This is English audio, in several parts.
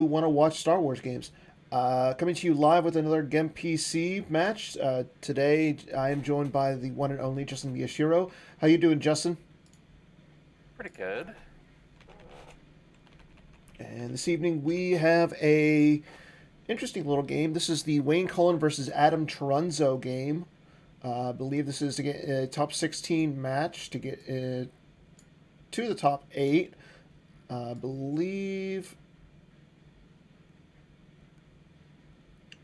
who want to watch Star Wars games. Coming to you live with another GEMPC match. Today, I am joined by the one and only Justin Miyashiro. How you doing, Justin? Pretty good. And this evening we have a interesting little game. This is the wcullen versus Adam Trunzo game. I believe this is to get a top 16 match to get to the top 8. I believe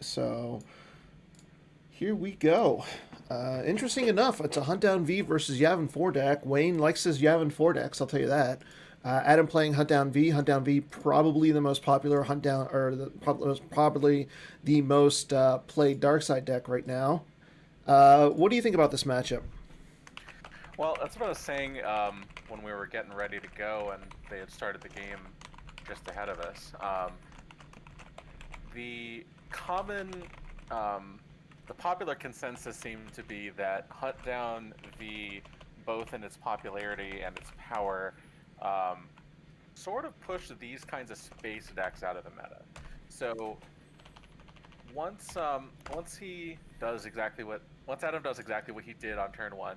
so. Here we go. Interesting enough, it's a Hunt Down V versus Yavin 4 deck. Wayne likes his Yavin 4 decks, I'll tell you that. Adam playing Hunt Down V. Hunt Down V probably the most popular Hunt Down, or probably the most played Dark Side deck right now. What do you think about this matchup? Well, that's what I was saying when we were getting ready to go and they had started the game just ahead of us. The common, the popular consensus seemed to be that Hunt Down V, both in its popularity and its power, sort of pushed these kinds of space decks out of the meta. So once Adam does exactly what he did on turn one,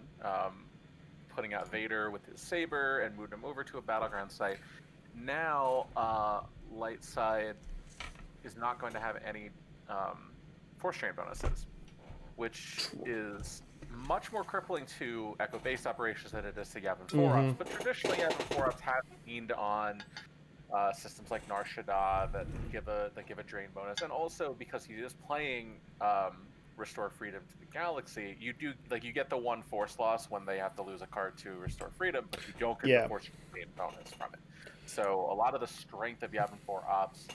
putting out Vader with his saber and moved him over to a battleground site. Now, light side is not going to have any force train bonuses, which is much more crippling to Echo-based operations than it is to Yavin 4-Ops. But traditionally, Yavin 4-Ops have leaned on systems like Nar Shaddaa that give a drain bonus, and also because he is playing Restore Freedom to the Galaxy, you get the one force loss when they have to lose a card to Restore Freedom, but you don't get the force train bonus from it. So a lot of the strength of Yavin 4-Ops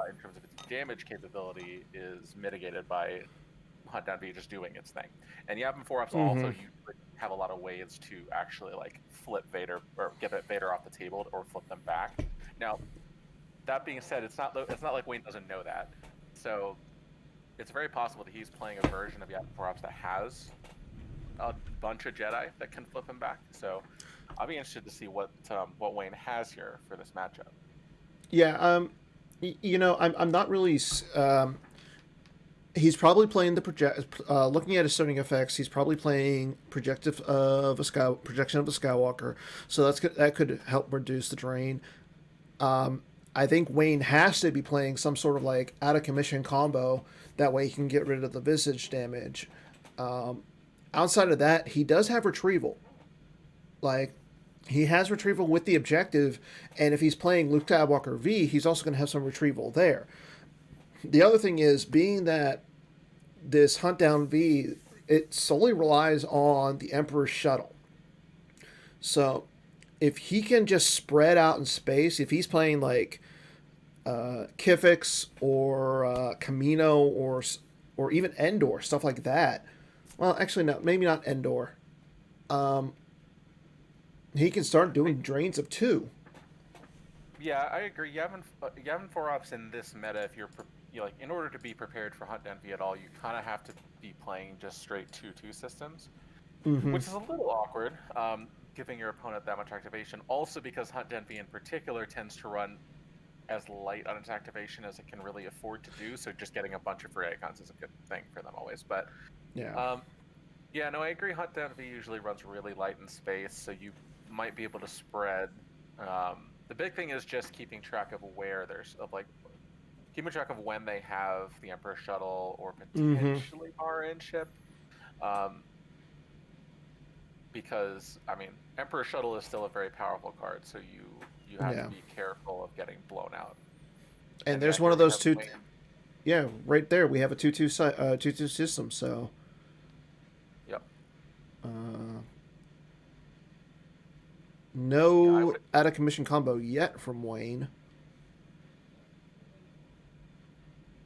in terms of its damage capability is mitigated by Hunt Down V just doing its thing. And Yavin 4-Ops also you have a lot of ways to actually like flip Vader or get Vader off the table or flip them back. Now, that being said, it's not like Wayne doesn't know that. So it's very possible that he's playing a version of Yavin 4-Ops that has a bunch of Jedi that can flip him back. So I'll be interested to see what Wayne has here for this matchup. Yeah, I'm not really. He's probably playing the project. Looking at his starting effects, he's probably playing projection of a Skywalker. So that could help reduce the drain. I think Wayne has to be playing some sort of like out of commission combo. That way he can get rid of the visage damage. Outside of that, he does have retrieval. Like, he has retrieval with the objective, and if he's playing Luke Skywalker V, he's also going to have some retrieval there. The other thing is, being that this Hunt Down V, it solely relies on the Emperor's shuttle. So, if he can just spread out in space, if he's playing like Kifix or Camino or even Endor, stuff like that. Well, actually, no, maybe not Endor. He can start doing drains of 2. Yeah, I agree. Yavin 4-Ops in this meta, if like in order to be prepared for Hunt Down V at all, you kind of have to be playing just straight 2/2 systems, which is a little awkward, giving your opponent that much activation. Also, because Hunt Down V in particular tends to run as light on its activation as it can really afford to do, so just getting a bunch of free icons is a good thing for them always. But yeah, no, I agree. Hunt Down V usually runs really light in space, so you might be able to spread. The big thing is just keeping track of keeping track of when they have the Emperor shuttle or potentially RN ship. Because I mean, Emperor shuttle is still a very powerful card, so you have to be careful of getting blown out. And there's one of those two. Yeah, right there we have a 2/2 system. So. Yep. No out of commission combo yet from Wayne.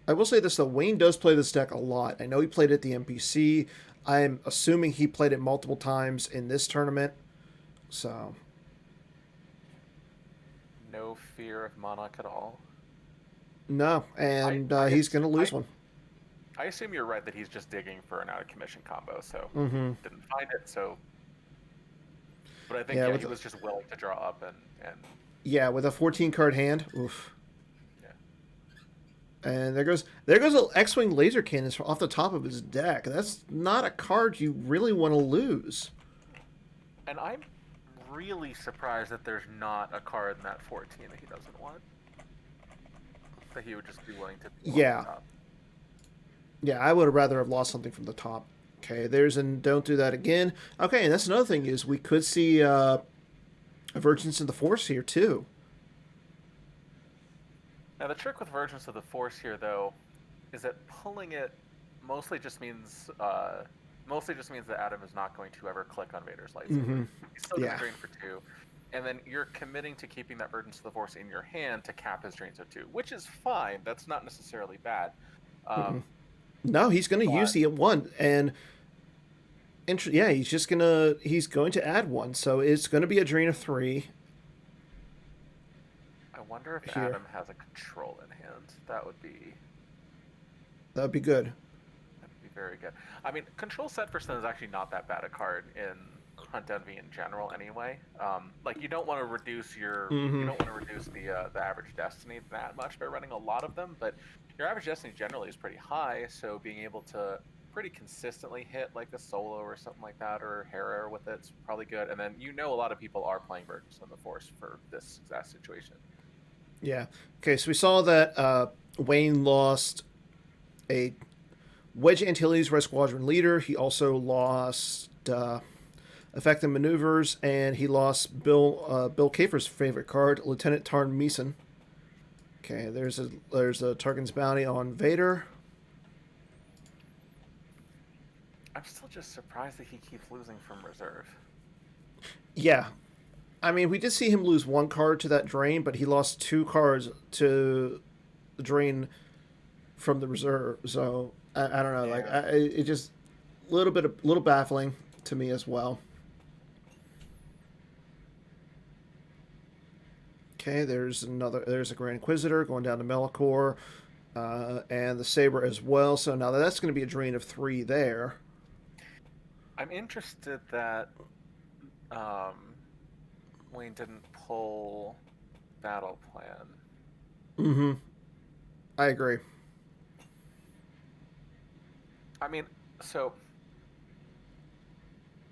I will say this though, Wayne does play this deck a lot. I know he played it at the NPC. I'm assuming he played it multiple times in this tournament. So. No fear of Monarch at all. No, and he's going to lose one. I assume you're right that he's just digging for an out of commission combo, so didn't find it, so But I think he was just willing to draw up and yeah, with a 14 card hand. Oof. Yeah. And there goes an X-wing laser cannon off the top of his deck. That's not a card you really want to lose. And I'm really surprised that there's not a card in that 14 that he doesn't want. That he would just be willing to pull Yeah. off the top. Yeah, I would have rather have lost something from the top. Okay, there's and don't do that again. Okay, and that's another thing is we could see a Vergence of the Force here too. Now the trick with Vergence of the Force here, though, is that pulling it mostly just means that Adam is not going to ever click on Vader's lightsaber. Mm-hmm. He's still going to Yeah. drain for 2, and then you're committing to keeping that Vergence of the Force in your hand to cap his drains of 2, which is fine. That's not necessarily bad. No, he's going to use the one, and yeah, he's going to add one, so it's going to be a drain of 3. I wonder if Here. Adam has a control in hand. That'd be good. very good. I mean, control set for Sin is actually not that bad a card in Hunt Down V in general, anyway. Like you don't want to reduce the average destiny that much by running a lot of them, but your average destiny generally is pretty high, so being able to pretty consistently hit like a solo or something like that, or Hera with it's probably good. And then a lot of people are playing Vergence of the Force for this exact situation. Yeah. Okay, so we saw that Wayne lost a Wedge Antilles Red Squadron leader. He also lost effective maneuvers, and he lost Bill Kafer's favorite card, Lieutenant Tarn Meeson. Okay, there's a Tarkin's bounty on Vader. I'm still just surprised that he keeps losing from reserve. Yeah. I mean, we did see him lose one card to that drain, but he lost 2 cards to the drain from the reserve. So I don't know. Yeah. Like it just a little baffling to me as well. Okay, there's a Grand Inquisitor going down to Melkor, and the Saber as well. So now that's going to be a drain of 3 there. I'm interested that Wayne didn't pull Battle Plan. Mm-hmm. I agree. I mean, so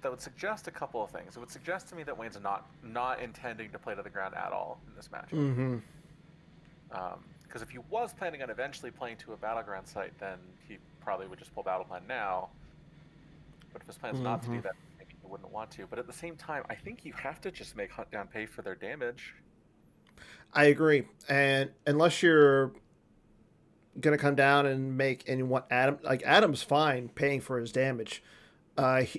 that would suggest a couple of things. It would suggest to me that Wayne's not intending to play to the ground at all in this matchup. Mm-hmm. Because if he was planning on eventually playing to a battleground site, then he probably would just pull Battle Plan now. But if his plan is not to do that, maybe he wouldn't want to. But at the same time, I think you have to just make Hunt Down pay for their damage. I agree, and unless you're gonna come down and want Adam's fine paying for his damage.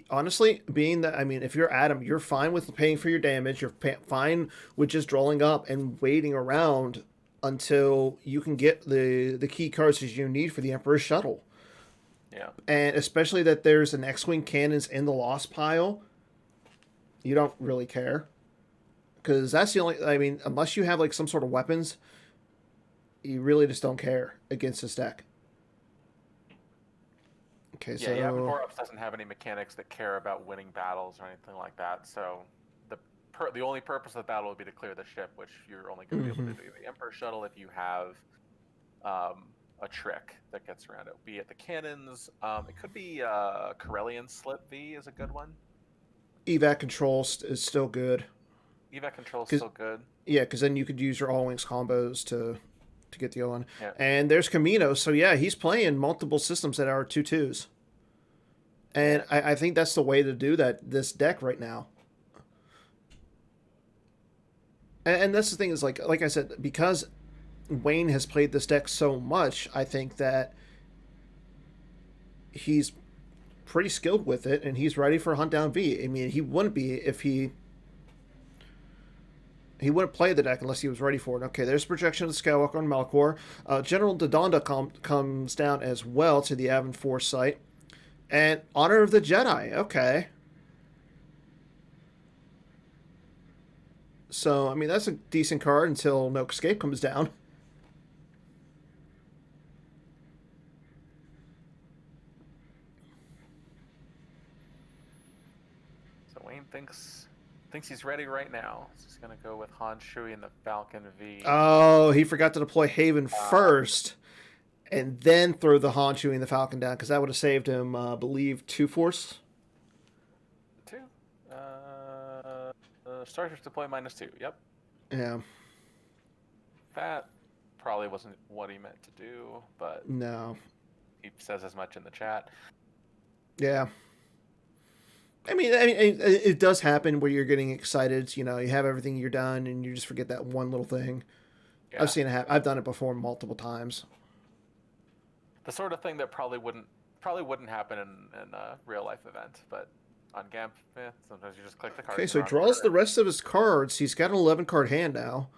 Honestly, being that, I mean, if you're Adam, you're fine with paying for your damage. You're fine with just drawing up and waiting around until you can get the key cards that you need for the Emperor's shuttle. Yeah. And especially that there's an X-wing cannons in the lost pile, you don't really care. Because that's the only, I mean, unless you have like some sort of weapons, you really just don't care against this deck. Okay, Yeah, so Yavin 4-Ops doesn't have any mechanics that care about winning battles or anything like that. So the only purpose of the battle would be to clear the ship, which you're only going to be able to do the Emperor shuttle if you have a trick that gets around it. Be it the cannons, it could be Corellian Slip V is a good one. evac control is still good. Evac control is still good. Yeah, because then you could use your all wings combos to get the other one. Yeah. And there's Camino, so yeah, he's playing multiple systems that are 2/2s. And I think that's the way to do this deck right now. And that's the thing is, like I said, because Wayne has played this deck so much, I think that he's pretty skilled with it, and he's ready for Hunt Down V. I mean, he wouldn't be if he wouldn't play the deck unless he was ready for it. Okay, there's projection of the Skywalker on Malcor. General Dodonda comes down as well to the Yavin 4 site. And Honor of the Jedi. Okay. So, I mean, that's a decent card until No Escape comes down. So Wayne thinks he's ready right now. So he's going to go with Han Shui and the Falcon V. Oh, he forgot to deploy Haven first. and then throw the Han Chewie and the Falcon down because that would have saved him, I believe, 2 force. 2. Starship deploy -2. Yep. Yeah. That probably wasn't what he meant to do, but No. he says as much in the chat. Yeah. I mean, it does happen where you're getting excited. You have everything you're done, and you just forget that one little thing. Yeah. I've seen it happen. I've done it before multiple times. The sort of thing that probably wouldn't happen in a real life event, but on GEMP, sometimes you just click the card. Okay, so he draws the rest of his cards. He's got an 11 card hand now.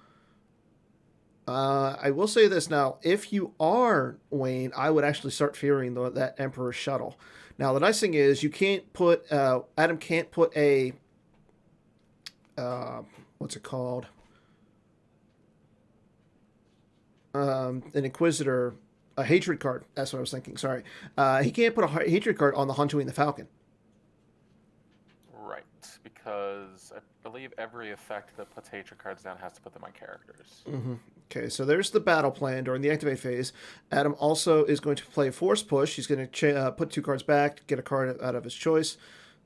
I will say this now: if you are Wayne, I would actually start fearing that Emperor shuttle. Now, the nice thing is you can't put Adam can't put a what's it called? An Inquisitor, a hatred card. That's what I was thinking. Sorry, he can't put a hatred card on the Han Chewie and the Falcon. Right, because I believe every effect that puts hatred cards down has to put them on characters. Mm-hmm. Okay, so there's the battle plan during the activate phase. Adam also is going to play Force Push. He's going to put 2 cards back, get a card out of his choice.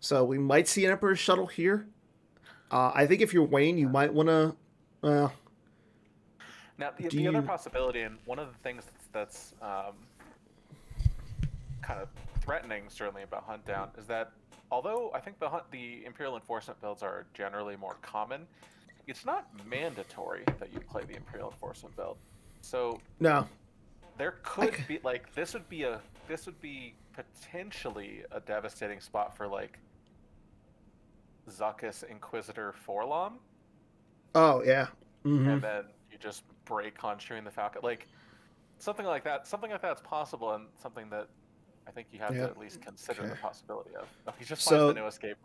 So we might see an Emperor's Shuttle here. I think if you're Wayne, you might want to... Now, the other possibility, and one of the things that's kind of threatening, certainly, about Hunt Down, is that although I think the Imperial Enforcement builds are generally more common, it's not mandatory that you play the Imperial Enforcement build. So no, there could be this would be potentially a devastating spot for like Zuckuss Inquisitor Forlom. Oh yeah, and then you just break Han Chewie and the Falcon, like something like that. Something like that's possible, and something that I think you have to at least consider the possibility of. He just finds the new escape.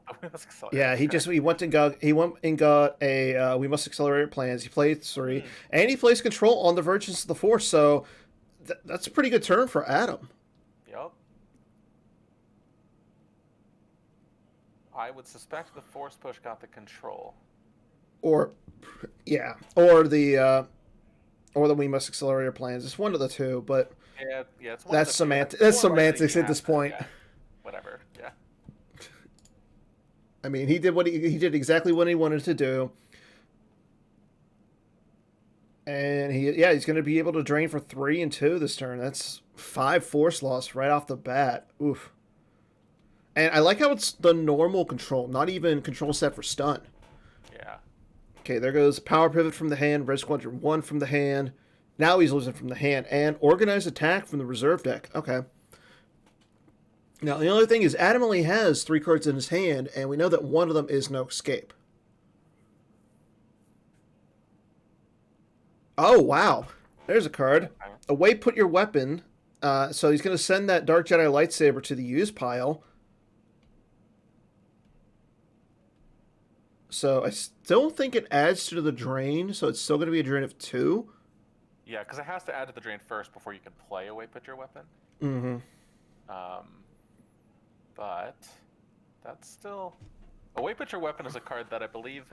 Yeah, he went and got a we must accelerate plans. He played 3, and he plays control on the Virgins of the Force. So that's a pretty good turn for Adam. Yep. I would suspect the Force Push got the control. Or the we must accelerate our plans. It's one of the two, but yeah, it's that's semantics. That's semantics at this point. Yeah. Whatever. Yeah. I mean, he did he did exactly what he wanted to do, and he's going to be able to drain for 3 and 2 this turn. That's 5 force loss right off the bat. Oof. And I like how it's the normal control, not even control set for stun. Yeah. Okay, there goes Power Pivot from the hand, Red Squadron 1 from the hand. Now he's losing from the hand, and Organized Attack from the reserve deck. Okay. Now, the other thing is Adam only has 3 cards in his hand, and we know that one of them is No Escape. Oh, wow. There's a card. Away, put your weapon. So he's going to send that Dark Jedi lightsaber to the use pile. So I still think it adds to the drain, so it's still going to be a drain of 2. Yeah, because it has to add to the drain first before you can play Away Put Your Weapon. Mm-hmm. But that's still... Away Put Your Weapon is a card that I believe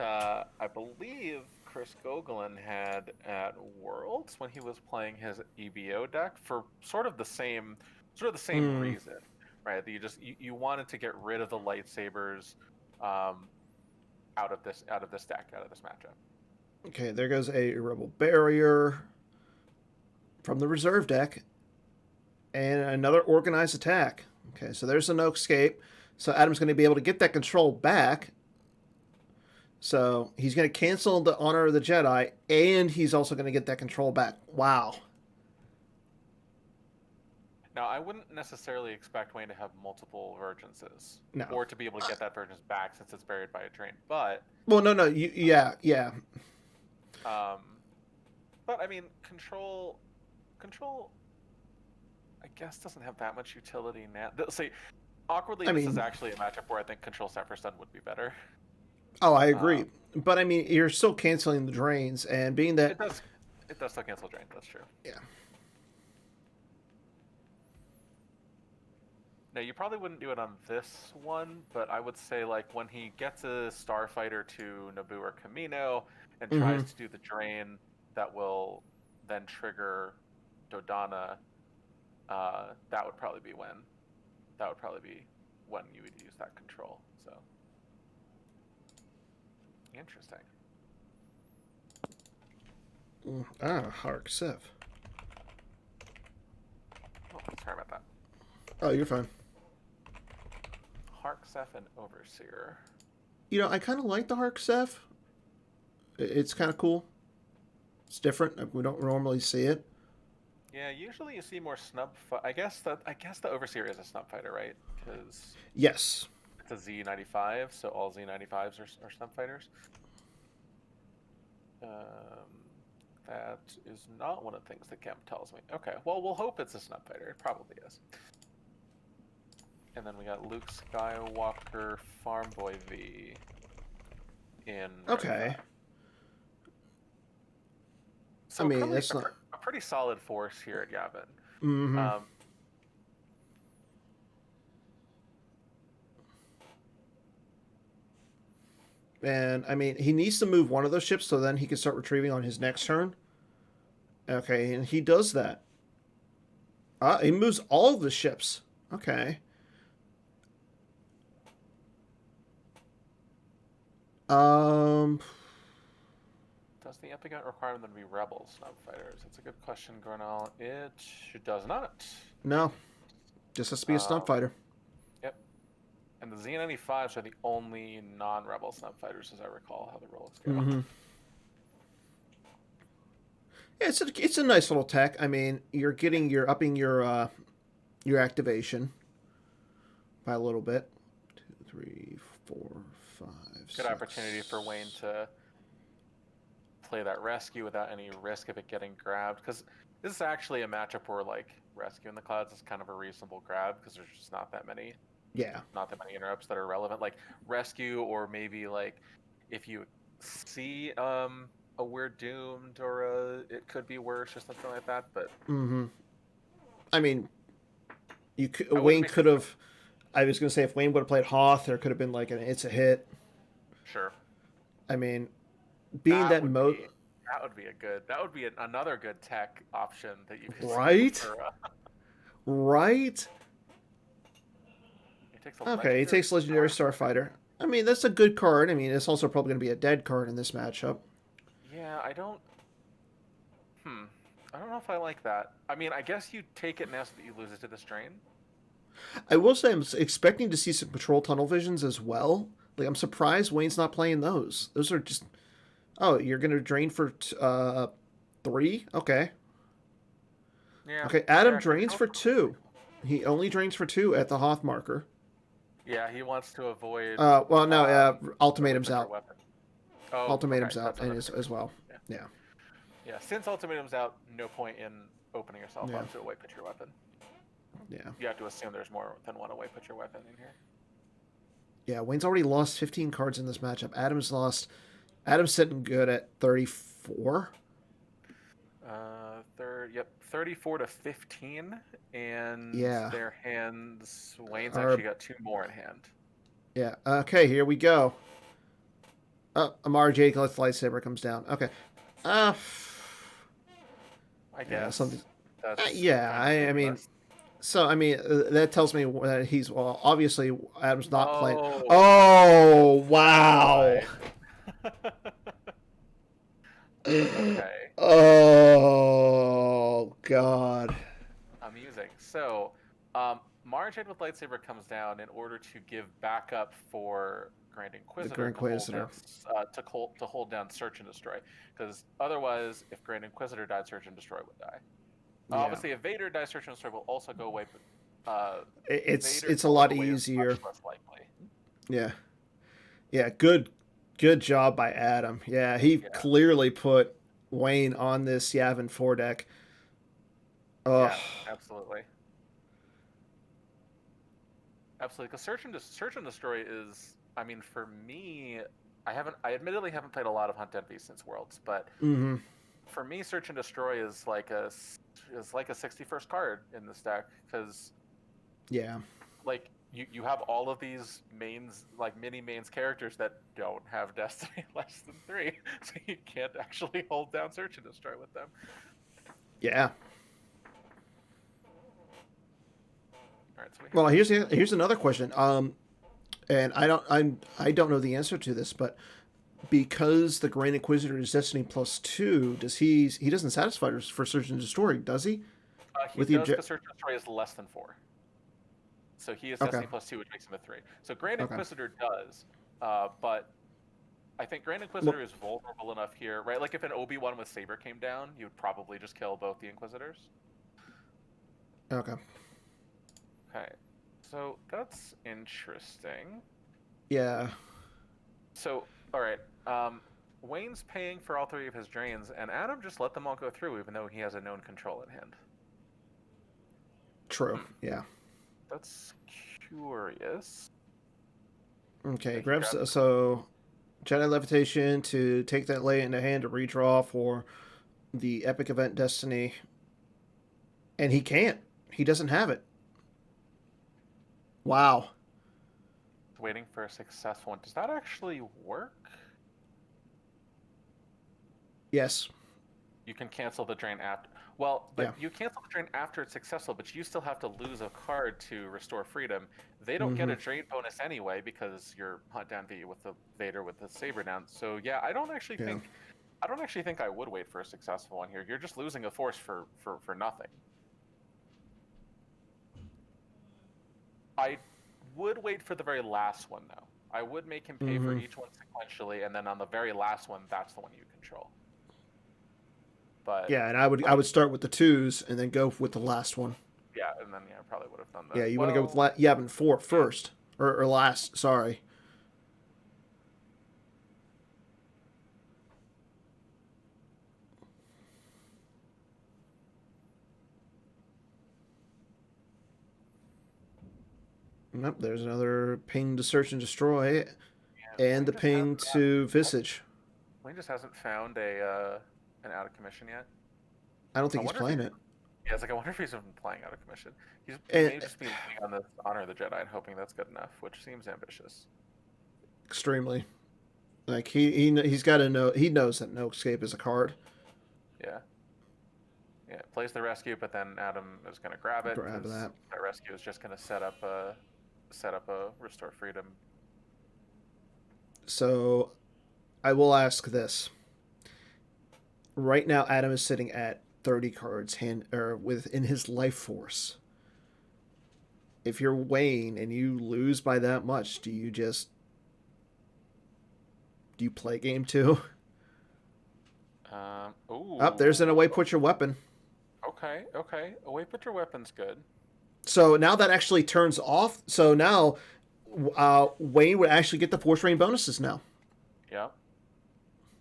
Chris Gogolin had at Worlds when he was playing his EBO deck for sort of the same reason, right? That you wanted to get rid of the lightsabers out of this deck, out of this matchup. Okay, there goes a Rebel Barrier from the reserve deck, and another Organized Attack. Okay, so there's a No Escape. So Adam's going to be able to get that control back. So he's going to cancel the Honor of the Jedi, and he's also going to get that control back. Wow. Now, I wouldn't necessarily expect Wayne to have multiple Virginses. No. Or to be able to get that Virgins back since it's buried by a drain, but... Well, no, yeah. But, I mean, Control, I guess, doesn't have that much utility now. See, awkwardly, this is actually a matchup where I think Control set for stun would be better. Oh, I agree. But, I mean, you're still canceling the drains, and being that... It does still cancel drain, that's true. Yeah. Now, you probably wouldn't do it on this one, but I would say, like, when he gets a Starfighter to Naboo or Kamino and tries to do the drain that will then trigger Dodonna, that would probably be when you would use that control. So interesting. Hark Sev. Oh, sorry about that. Oh, you're fine. Harksef and Overseer. You know, I kind of like the Hark Sev. It's kind of cool. It's different. We don't normally see it. Yeah, usually you see more snub. I guess the Overseer is a snub fighter, right? Because Yes. it's a Z95, so all Z95s are snub fighters. That is not one of the things that Gemp tells me. Okay, well, we'll hope it's a snub fighter. It probably is. And then we got Luke Skywalker Farm Boy V in. Okay. So I mean, that's not a pretty solid force here at Yavin. Mm-hmm. And I mean, he needs to move one of those ships so then he can start retrieving on his next turn. Okay, and he does that. He moves all of the ships. Okay. Does the epic require them to be rebel snub fighters? That's a good question, Gornell. It does not. No. Just has to be a snub fighter. Yep. And the Z95s are the only non-rebel snub fighters, as I recall how the roles go. Mm-hmm. Yeah, it's a nice little tech. I mean, you're upping your activation by a little bit. 2, 3, 4, 5. Good 6. opportunity for Wayne to play that rescue without any risk of it getting grabbed, because this is actually a matchup where like rescue in the clouds is kind of a reasonable grab because there's just not that many interrupts that are relevant, like rescue, or maybe like if you see a we're doomed or it could be worse or something like that. But I mean, Wayne could have. I was gonna say if Wayne would have played Hoth, there could have been like it's a hit. Sure. I mean, being that mode. That would be another good tech option that you could right. See for, right. He takes Legendary Starfighter. I mean, that's a good card. I mean, it's also probably going to be a dead card in this matchup. Yeah, I don't know if I like that. I mean, I guess you take it now so that you lose it to this drain. I will say I'm expecting to see some patrol tunnel visions as well. Like, I'm surprised Wayne's not playing those. Those are just... Oh, you're going to drain for 3? Okay. Yeah. Okay, Adam drains for 2. He only drains for 2 at the Hoth marker. Yeah, he wants to avoid... well, no, Ultimatum's out. Oh, Ultimatum's out as well. Yeah. Yeah, since Ultimatum's out, no point in opening yourself up to away put your weapon. Yeah. You have to assume there's more than one away put your weapon in here. Yeah, Wayne's already lost 15 cards in this matchup. Adam's sitting good at 34. 34 to 15, and their hands. Wayne's actually got 2 more in hand. Yeah. Okay, here we go. Amara Jacob's lightsaber comes down. Okay. I guess. Yeah, something. That's I mean. So, I mean, that tells me that he's, well, obviously, Adam's not playing. Oh, wow. Okay. Oh, God. Amusing. So, Marjade with lightsaber comes down in order to give backup for Grand Inquisitor. The Grand Inquisitor. To hold down Search and Destroy. Because otherwise, if Grand Inquisitor died, Search and Destroy would die. Yeah. Obviously, if Vader dies, Search and Destroy will also go away, but it's a lot easier. Much less likely. Yeah. Yeah, good job by Adam. Yeah, he clearly put Wayne on this Yavin 4 deck. Yeah, absolutely. Absolutely, because Search and Destroy is, I mean, for me, I admittedly haven't played a lot of Hunt Envy since Worlds, but for me, Search and Destroy is like a 61st card in this deck, because like you have all of these mains, like mini mains characters that don't have Destiny less than 3, so you can't actually hold down Search and Destroy with them. Yeah. so we Well, have here's another question. And I don't know the answer to this, but because the Grand Inquisitor is Destiny +2, he doesn't satisfy for Search and Destroy, does he? he With the does object. because Search and Destroy is less than 4. So he is Okay. Destiny +2, which makes him a 3. So Grand Okay. Inquisitor does, but I think Grand Well, Inquisitor is vulnerable enough here, right? Like if an Obi-Wan with Saber came down, you would probably just kill both the Inquisitors. okay. Okay, so that's interesting. Yeah. So, all right, Wayne's paying for all 3 of his drains, and Adam just let them all go through, even though he has a known control at hand. True. Yeah. That's curious. Okay. Yeah, Grabs so Jedi Levitation to take that lay into hand to redraw for the epic event Destiny, and he can't. He doesn't have it. Wow. waiting for a successful one. Does that actually work? Yes. You can cancel the drain after. Well, but Yeah. you cancel the drain after it's successful, but you still have to lose a card to restore freedom. They don't get a drain bonus anyway because you're hunt down V with the Vader with the saber down. So yeah, I don't actually think I would wait for a successful one here. You're just losing a force for nothing. I would wait for the very last one though. I would make him pay for each one sequentially, and then on the very last one, that's the one you control. But yeah, and I would start with the 2s and then go with the last one. yeah, and then I probably would have done that. Yeah, you want to go with Yavin 4 first or last. Sorry. Nope, there's another ping to Search and Destroy, and the ping to Visage. Wayne just hasn't found an out of commission yet. I don't think he's playing it. Yeah, it's like I wonder if he's even playing out of commission. He may just be leaning on the Honor of the Jedi and hoping that's good enough, which seems ambitious. Extremely. Like he's got to know. He knows that No Escape is a card. Yeah. Yeah, plays the rescue, but then Adam is going to grab it. Grab that. That rescue is just going to set up a restore freedom. So, I will ask this. Right now, Adam is sitting at 30 cards within his life force. If you're Wayne and you lose by that much, do you play game 2? There's an away put your weapon. Okay. Away put your weapon's good. So now that actually turns off. So now Wayne would actually get the force rain bonuses now. Yeah.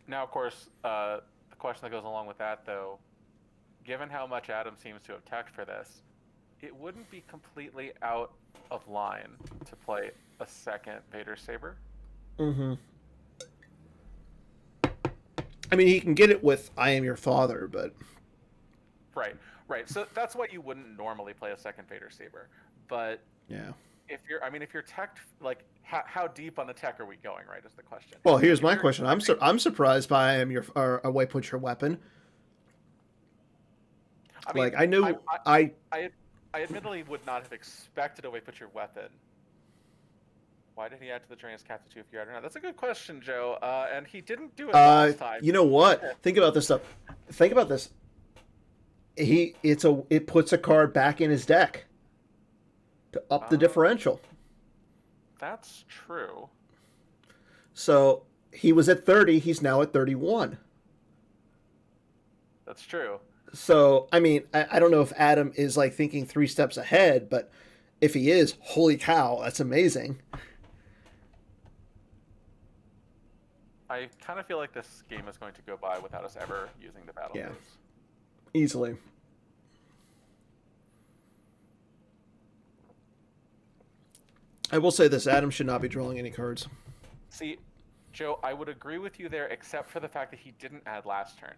Now, of course, the question that goes along with that, though, given how much Adam seems to have teched for this, it wouldn't be completely out of line to play a second Vader Saber. Mm-hmm. I mean, he can get it with "I am your father," but right. So that's why you wouldn't normally play a second Vader Saber. But yeah, if you're teched, like how deep on the tech are we going? Right, is the question. Well, here's my question. I'm surprised by "I am your" or "Away put your weapon." I mean, like I knew I admittedly would not have expected "Away put your weapon." Why did he add to the drain as Captain 2 if you add or not? That's a good question, Joe. And he didn't do it last time. You know what? Think about this stuff. Think about this. It puts a card back in his deck to up the differential. That's true. So he was at 30. He's now at 31. That's true. So I mean, I don't know if Adam is like thinking 3 steps ahead, but if he is, holy cow, that's amazing. I kind of feel like this game is going to go by without us ever using the battle phase. Easily. I will say this, Adam should not be drawing any cards. See, Joe, I would agree with you there, except for the fact that he didn't add last turn.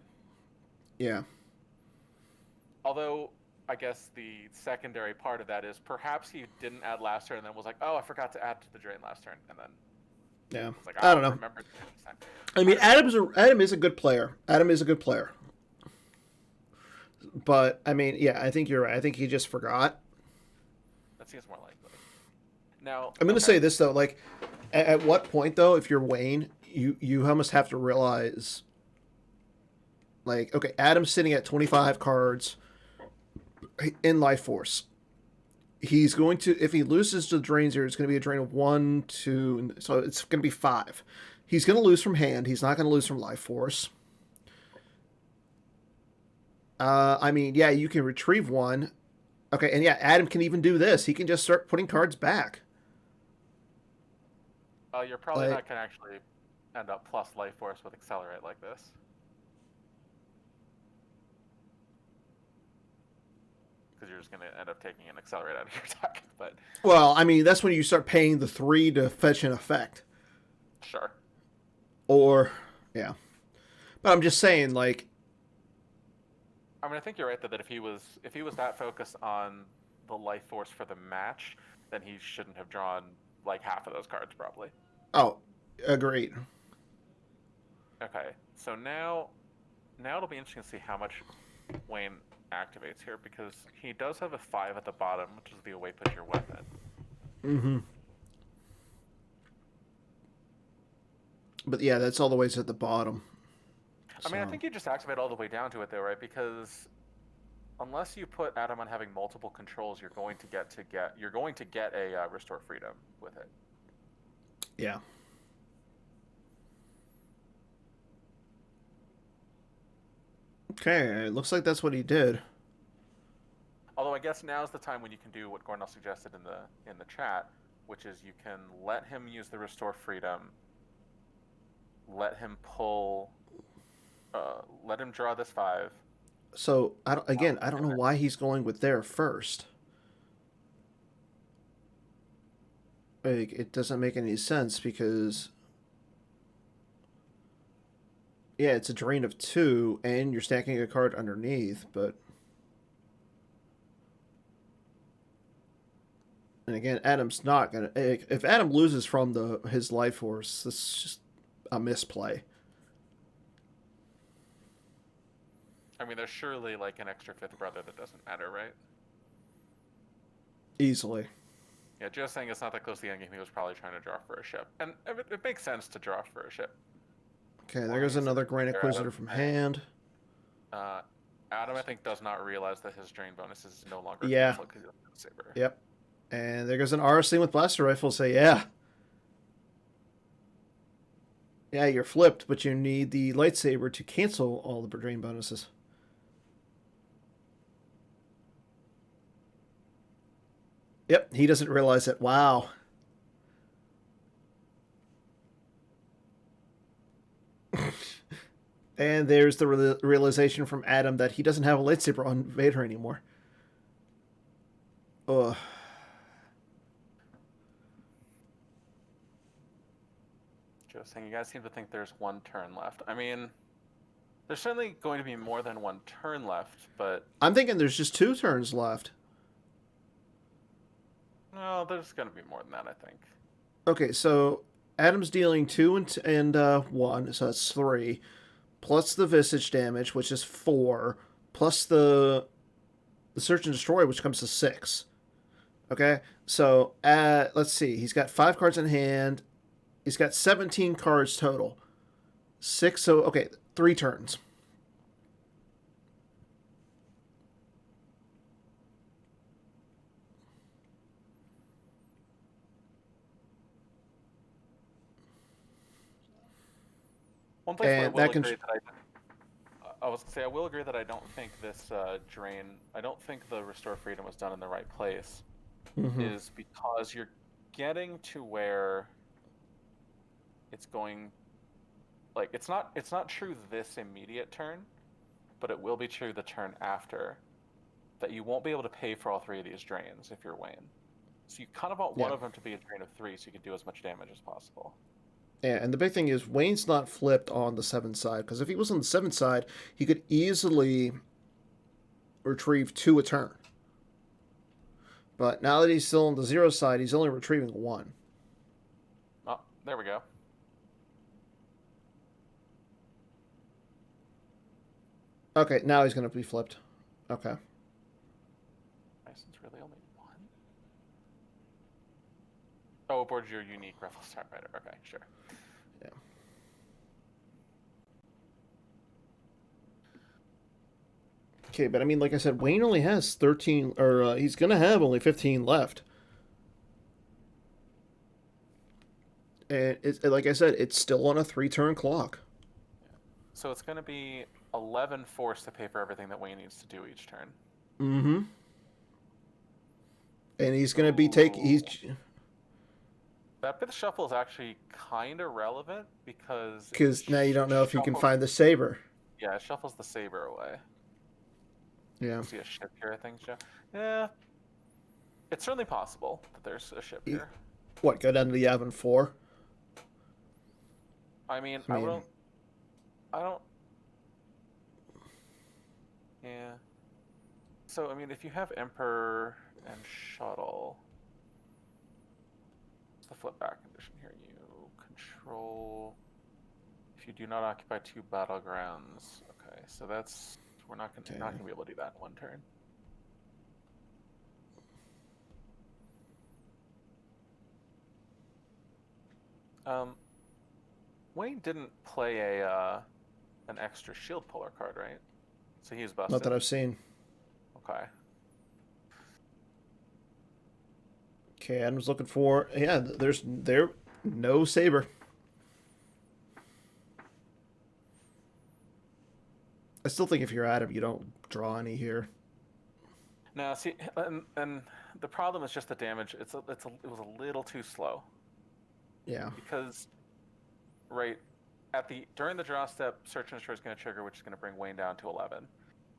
Yeah. Although, I guess the secondary part of that is perhaps he didn't add last turn and then was like, oh, I forgot to add to the drain last turn, and then... Yeah, like, I don't know. I mean, Adam is a good player. Adam is a good player. But I mean, yeah, I think you're right. I think he just forgot. That seems more likely. Now, I'm going to okay. say this though, like, at what point though, if you're Wayne, you almost have to realize, like, okay, Adam's sitting at 25 cards in Life Force. He's going to, if he loses to the drains here, it's going to be a drain of 1, 2, so it's going to be 5. He's going to lose from hand. He's not going to lose from Life Force. I mean, yeah, you can retrieve 1. Okay, and yeah, Adam can even do this. He can just start putting cards back. You're probably Like, not going to actually end up plus life force with accelerate like this. Because you're just going to end up taking an accelerate out of your deck. But well, I mean, that's when you start paying the 3 to fetch an effect. sure. Or, yeah. But I'm just saying, like, I mean, I think you're right that if he was that focused on the life force for the match, then he shouldn't have drawn like half of those cards probably. oh, agreed. Okay, so now it'll be interesting to see how much Wayne activates here because he does have a 5 at the bottom, which is the away put your weapon. Mm-hmm. But yeah, that's all the ways at the bottom. I mean, I think you just activate all the way down to it, though, right? Because unless you put Adam on having multiple controls, you're going to get a restore freedom with it. Yeah. Okay, it looks like that's what he did. Although I guess now's the time when you can do what Gornell suggested in the chat, which is you can let him use the restore freedom, let him pull, let him draw this 5. So I don't know why he's going with there first. Like, it doesn't make any sense because yeah, it's a drain of 2, and you're stacking a card underneath. But and again, Adam's not gonna. If Adam loses from his life force, this is just a misplay. I mean, there's surely like an extra 5th brother that doesn't matter, right? Easily. Yeah, just saying it's not that close to the endgame. He was probably trying to draw for a ship, and it makes sense to draw for a ship. Okay, there goes another Grand Inquisitor from hand. Adam, I think, does not realize that his drain bonus is no longer Yeah. canceled because he doesn't have a saber. Yep. And there goes an RC with Blaster Rifle. Say, yeah. Yeah, you're flipped, but you need the lightsaber to cancel all the drain bonuses. Yep, he doesn't realize it. Wow. And there's the realization from Adam that he doesn't have a lightsaber on Vader anymore. Ugh. Just saying, you guys seem to think there's one turn left. I mean, there's certainly going to be more than one turn left, but I'm thinking there's just 2 turns left. no, there's going to be more than that, I think. Okay, so Adam's dealing 2 and 1, so that's 3, plus the Visage damage, which is 4, plus the Search and Destroy, which comes to 6. Okay, so let's see, he's got 5 cards in hand. He's got 17 cards total. 6, so okay, 3 turns. One place where I And will that can agree that I was gonna say I will agree that I don't think this drain. I don't think the restore freedom was done in the right place. Is because you're getting to where it's going. Like it's not true this immediate turn, but it will be true the turn after. That you won't be able to pay for all 3 of these drains if you're Wayne. So you kind of want one of them to be a drain of 3, so you can do as much damage as possible. Yeah, and the big thing is Wayne's not flipped on the 7 side, because if he was on the 7 side, he could easily retrieve 2 a turn. But now that he's still on the 0 side, he's only retrieving 1. Oh, there we go. Okay, now he's going to be flipped. Okay. Nice, it's really only 1. Oh, aboard your unique Rebel Starfighter. Okay, sure. Yeah. Okay, but I mean, like I said, Wayne only has 13, or he's gonna have only 15 left. And it's like I said, it's still on a 3-turn clock. Yeah. So it's going to be 11 force to pay for everything that Wayne needs to do each turn. Mm-hmm. And he's gonna be Ooh. he's That bit of shuffle is actually kind of relevant because it because now you don't know if he can shuffles. find the saber. Yeah, it shuffles the saber away. Yeah. See a ship here, I think. Yeah, it's certainly possible that there's a ship here. What, go down to the Yavin 4? I mean, I mean, I don't. Yeah. So I mean, if you have Emperor and Shuttle, what's the flip back condition here? You control. If you do not occupy 2 battlegrounds. Okay, so that's we're not gonna be able to do that in 1 turn. Wayne didn't play an extra shield puller card, right? So he's busted. Not that I've seen. Okay. Okay, Adam's looking for. Yeah, there's no saber. I still think if you're Adam, you don't draw any here. Now, see, and the problem is just the damage. It was a little too slow. Yeah. Because, right, during the draw step, Search and Destroy is going to trigger, which is going to bring Wayne down to 11.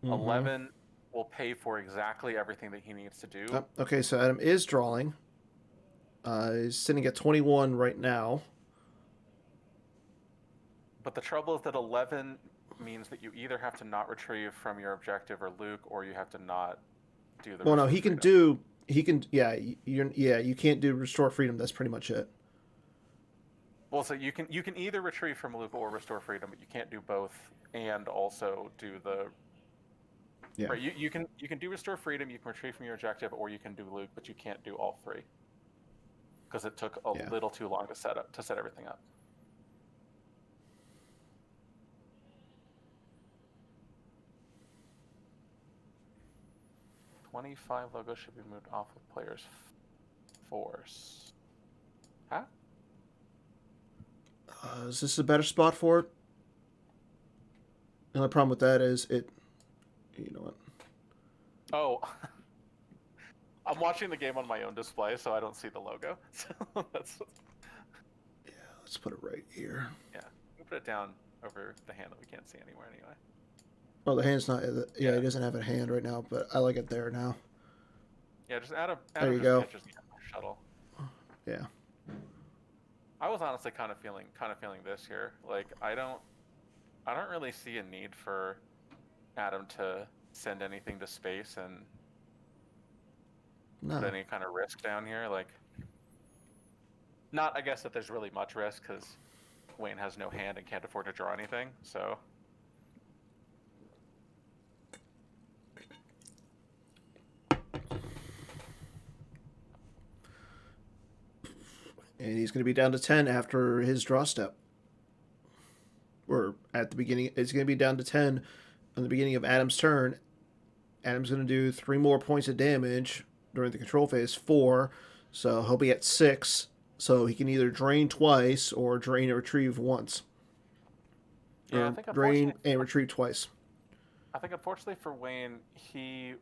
Mm-hmm. 11 will pay for exactly everything that he needs to do. Oh, okay, so Adam is drawing. He's sitting at 21 right now. But the trouble is that 11 means that you either have to not retrieve from your objective or Luke, or you have to not do the. Well, no, he can do. He can. Yeah, you can't do Restore Freedom. That's pretty much it. Well, so you can either retrieve from Luke or Restore Freedom, but you can't do both and also do the. Yeah. Right, you can do Restore Freedom, you can retrieve from your objective, or you can do Luke, but you can't do all 3 because it took a little too long to set everything up. $25 logo should be moved off of player's force. Huh? Is this a better spot for it? The only problem with that is it. You know what? Oh, I'm watching the game on my own display, so I don't see the logo. So that's. Yeah, let's put it right here. Yeah, we put it down over the hand that we can't see anywhere anyway. Oh, the hand's not. Yeah, he doesn't have a hand right now, but I like it there now. Yeah, just Adam there you go. Just shuttle. Yeah. I was honestly kind of feeling this here. Like I don't really see a need for Adam to send anything to space and put any kind of risk down here. Like, not I guess that there's really much risk because Wayne has no hand and can't afford to draw anything. So. And he's going to be down to 10 after his draw step. Or at the beginning, it's going to be down to 10 on the beginning of Adam's turn. Adam's going to do 3 more points of damage during the control phase, 4. So he'll be at 6. So he can either drain twice or drain and retrieve once. Yeah, I think drain and retrieve twice. I think unfortunately for Wayne, he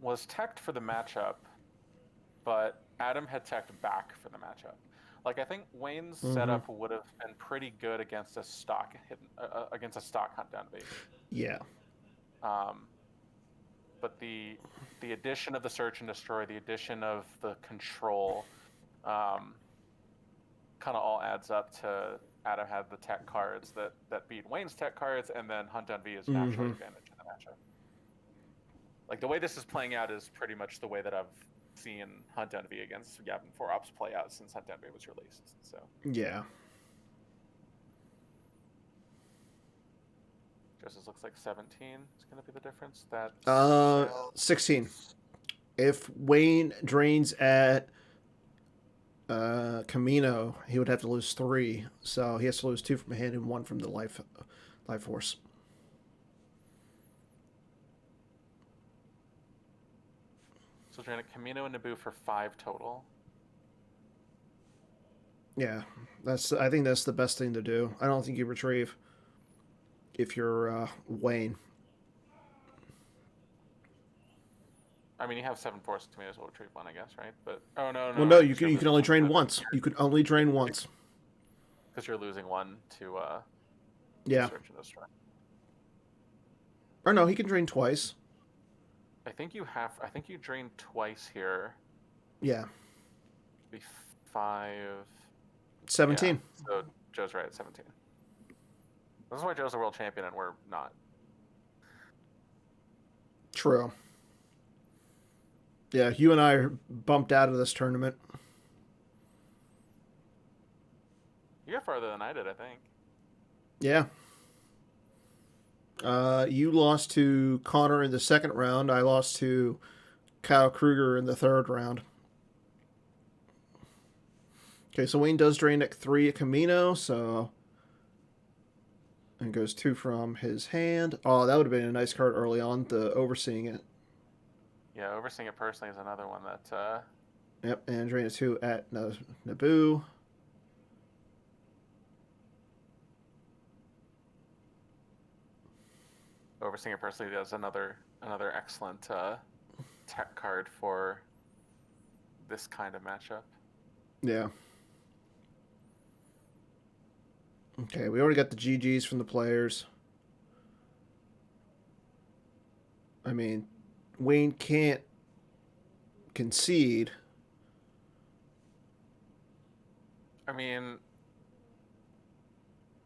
was teched for the matchup, but Adam had teched back for the matchup. Like I think Wayne's setup would have been pretty good against a stock hunt down bait. Yeah. But the addition of the Search and Destroy, the addition of the control, kind of all adds up to Adam had the tech cards that beat Wayne's tech cards, and then Hunt down V is natural advantage in the matchup. Like the way this is playing out is pretty much the way that I've seen Hunt down V against Yavin 4Ops play out since Hunt down V was released. So yeah. Just as looks like 17 is going to be the difference. That 16. If Wayne drains at Camino, he would have to lose 3, so he has to lose 2 from hand and 1 from the life force. So drain a Camino and Naboo for 5 total. Yeah, I think that's the best thing to do. I don't think you retrieve if you're Wayne. I mean, you have 7 force tomatoes, will retrieve 1, I guess, right? But oh no, Well, no, you can only drain once. You can only drain once. Because you're losing 1 to yeah. Search and Destroy. Or no, he can drain twice. I think you drain twice here. Yeah. Be 5. 17. Yeah, so Joe's right at 17. This is why Joe's a world champion and we're not. True. Yeah, you and I are bumped out of this tournament. You got farther than I did, I think. Yeah. You lost to Connor in the second round. I lost to Kyle Kruger in the third round. Okay, so Wayne does drain at 3 at Camino, so... And goes 2 from his hand. Oh, that would have been a nice card early on, the Overseeing It. Yeah, Overseeing It personally is another one that... Yep, and drain at 2 at Naboo. Overseeing It personally is another excellent tech card for this kind of matchup. Yeah. Okay, we already got the GGs from the players. I mean, Wayne can't concede. I mean...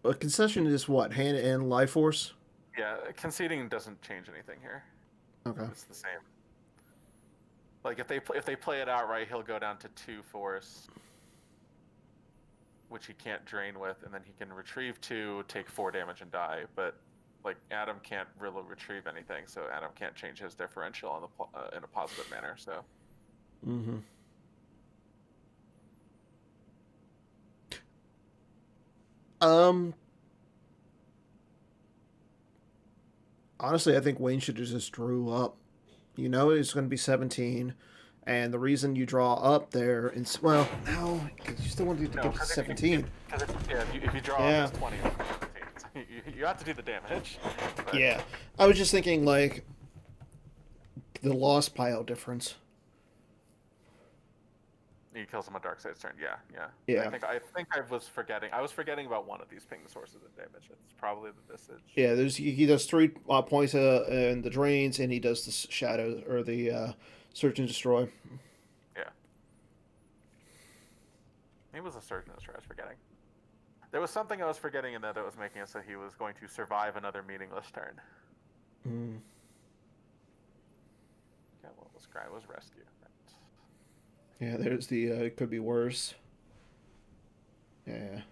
A concession is what? Hand and life force? Yeah, conceding doesn't change anything here. Okay. It's the same. Like, if they play it out right, he'll go down to 2 force, which he can't drain with, and then he can retrieve 2, take 4 damage, and die. But like Adam can't really retrieve anything, so Adam can't change his differential on the in a positive manner. So. Mm-hmm. Honestly, I think Wayne should have just drew up. You know it's going to be 17, and the reason you draw up there is, well, no, because you still want to get to 17. If you draw up, it's 20. You have to do the damage. But... Yeah. I was just thinking, like, the loss pile difference. He kills him on Darkseid's turn. Yeah. Yeah. I think I was forgetting. I was forgetting about one of these ping sources of damage. It's probably the Visage. Yeah, he does 3 points in the drains, and he does the shadow or the search and destroy. Yeah. He was a search and destroy. I was forgetting. There was something I was forgetting in that was making it so he was going to survive another meaningless turn. Mm. Yeah, well, this guy was rescued. Yeah, there's the it could be worse. Yeah.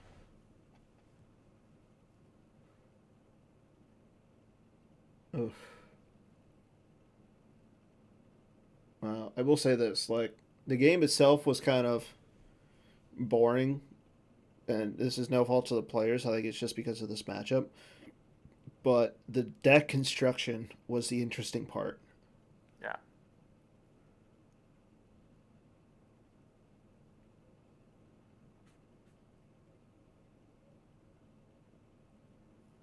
Oof. Well, I will say this, like, the game itself was kind of boring, and this is no fault to the players. I think it's just because of this matchup. But the deck construction was the interesting part. Yeah.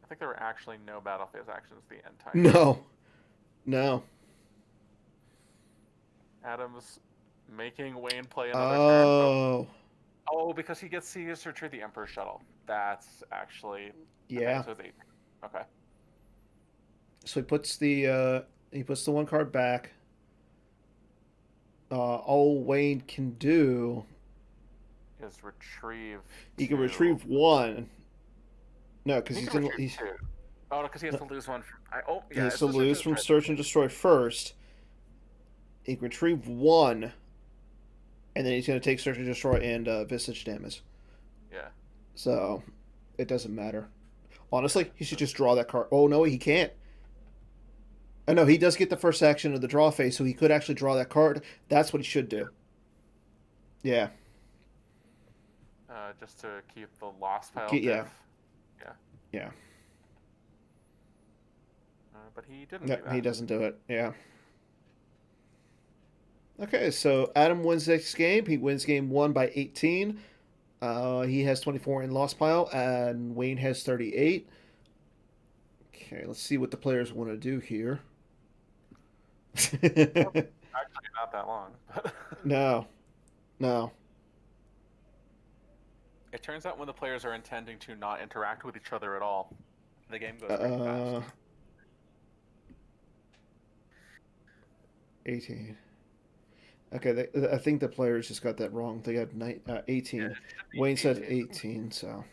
I think there were actually no battle phase actions the entire game. No. Adam's making Wayne play another turn. Oh, because he gets to retrieve the Emperor shuttle. That's actually... Yeah. So it's 8. Okay. So he puts the 1 card back. All Wayne can do is retrieve. He can retrieve 1. No, because he's gonna. Oh, because he has to lose 1. He has to lose from search and destroy first. He can retrieve 1, and then he's gonna take search and destroy and visage damage. Yeah. So, it doesn't matter. Honestly, he should just draw that card. Oh no, he can't. Oh no, he does get the first action of the draw phase, so he could actually draw that card. That's what he should do. Yeah. just to keep the lost pile Yeah, diff. Yeah, yeah. but he didn't do Yep, he that. doesn't do it. Yeah. Okay, so Adam wins next game. He wins game one by 18. He has 24 in lost pile, and Wayne has 38. Okay, let's see what the players want to do here. Actually, not that long. But No, no. it turns out when the players are intending to not interact with each other at all, the game goes pretty fast. Uh, 18. Okay, I think the players just got that wrong. They got 18. It should Wayne be said 18. 18, so. Are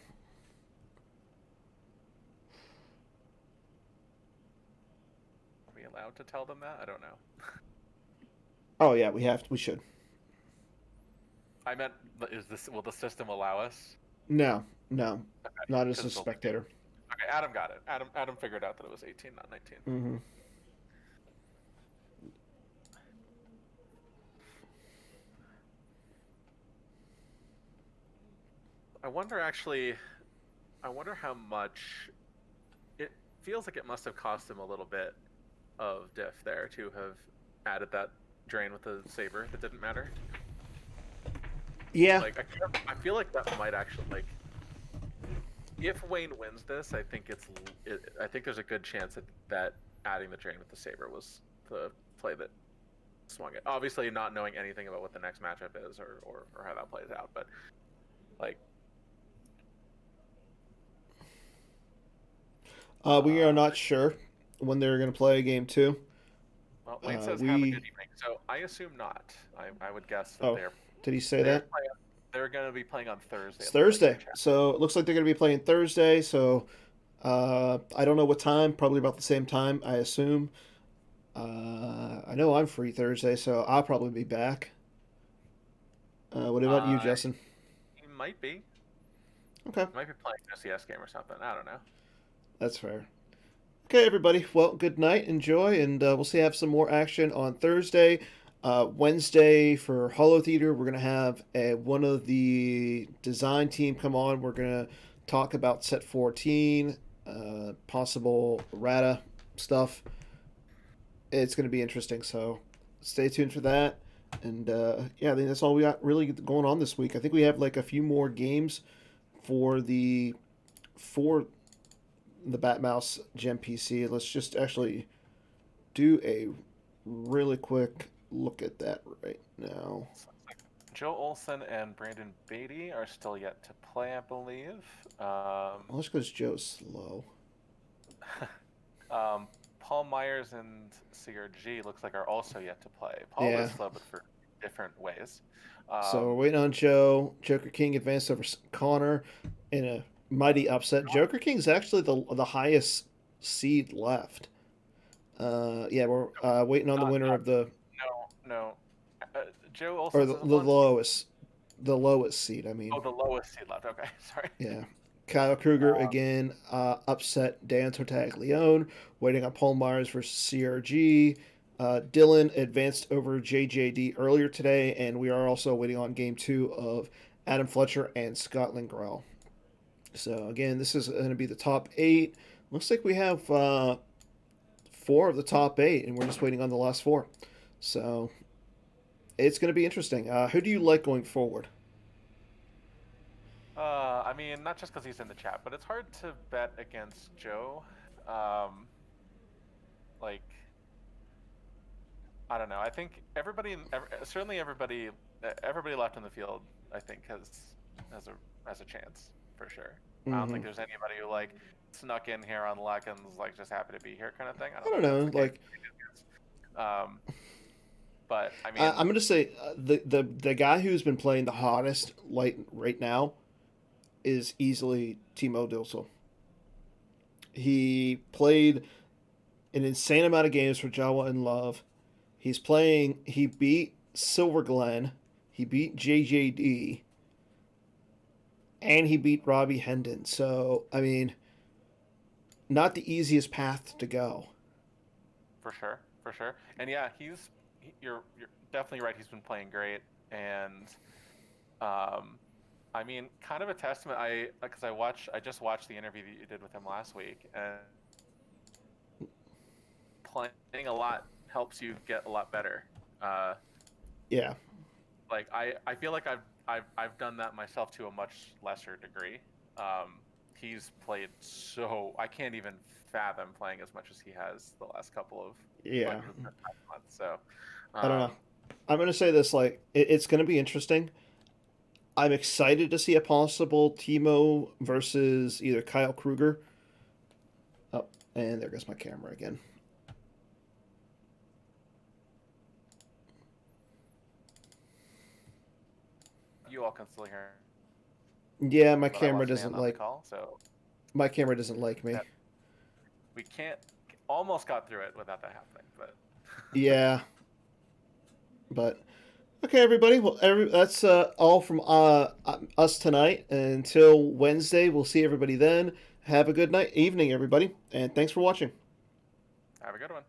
we allowed to tell them that? I don't know. Oh, yeah, we should. I meant, will the system allow us? No, no. Okay, Not as because a spectator. okay, Adam got it. Adam figured out that it was 18, not 19. Mm-hmm. I wonder I wonder how much it feels like it must have cost him a little bit of diff there to have added that drain with the saber that didn't matter. Yeah. Like I feel like that might actually like if Wayne wins this, I think there's a good chance that adding the drain with the saber was the play that swung it. Obviously, not knowing anything about what the next matchup is or how that plays out, but like We are not sure when they're going to play game two. well, Wayne says have a We. good evening, so I assume not. I would guess that Oh, did he say that? they're going to be playing on Thursday. It's It looks like in the Thursday. chat. So it looks like they're going to be playing Thursday. So I don't know what time. Probably about the same time, I assume. I know I'm free Thursday, so I'll probably be back. What about you, Uh, Justin? he might be. Okay, Might be playing an CS game or something. I don't know. that's fair. Okay, everybody. Well, good night. Enjoy, and we'll see. Have some more action on Thursday. Wednesday for Hollow Theater, we're gonna have one of the design team come on. We're gonna talk about set 14, possible Rata stuff. It's gonna be interesting. So stay tuned for that. And yeah, I think that's all we got really going on this week. I think we have like a few more games for for the Batmouse GEMPC. Let's just actually do a really quick look at that right now. Joe Olsen and Brandon Beatty are still yet to play, I believe. Well, that's because Joe's slow. Paul Myers and CRG looks like are also yet to play. Paul Yeah. is slow, but for different ways. So we're waiting on Joe. Joker King advanced over Connor in a mighty upset. Joker King's actually the highest seed left. Yeah, we're waiting on the winner of the no. Joe or Olsen's isn't the one. lowest seed. I mean, Oh, the lowest seed left. Okay, sorry. yeah. Kyle Kruger again upset Dan Tartaglione. Waiting on Paul Myers versus CRG. Dylan advanced over JJD earlier today, and we are also waiting on game two of Adam Fletcher and Scotland Grell. So again, this is going to be the top eight. Looks like we have four of the top eight, and we're just waiting on the last four. So it's going to be interesting. Who do you like going forward? I mean, not just because he's in the chat, but it's hard to bet against Joe. Like, I don't know. I think certainly everybody left in the field, I think has a chance for sure. I don't think there's anybody who like snuck in here on luck and was like just happy to be here kind of thing. I I don't think that's know. the Like, case. But I mean, I'm going to say the guy who's been playing the hottest right now is easily Timo Dilsel. He played an insane amount of games for Jawa and Love. He beat Silver Glen, he beat JJD, and he beat Robbie Hendon. So, I mean, not the easiest path to go. for sure, and yeah, you're definitely right. He's been playing great, and I mean, kind of a testament. Because I just watched the interview that you did with him last week, and playing a lot helps you get a lot better. Uh, Yeah. like I feel like I've done that myself to a much lesser degree. He's played so I can't even fathom playing as much as he has the last couple of Yeah. like the past months. So, I don't know. um, I'm going to say this, like, it's going to be interesting. I'm excited to see a possible Timo versus either Kyle Kruger. Oh, and there goes my camera again. you all can still hear Yeah, my but I camera lost Van doesn't on the like call, so my camera doesn't like me. that we can't almost got through it without that happening, but Yeah, but okay, everybody. Well, that's all from us tonight. Until Wednesday, we'll see everybody then. Have a good night, evening, everybody, and thanks for watching. have a good one.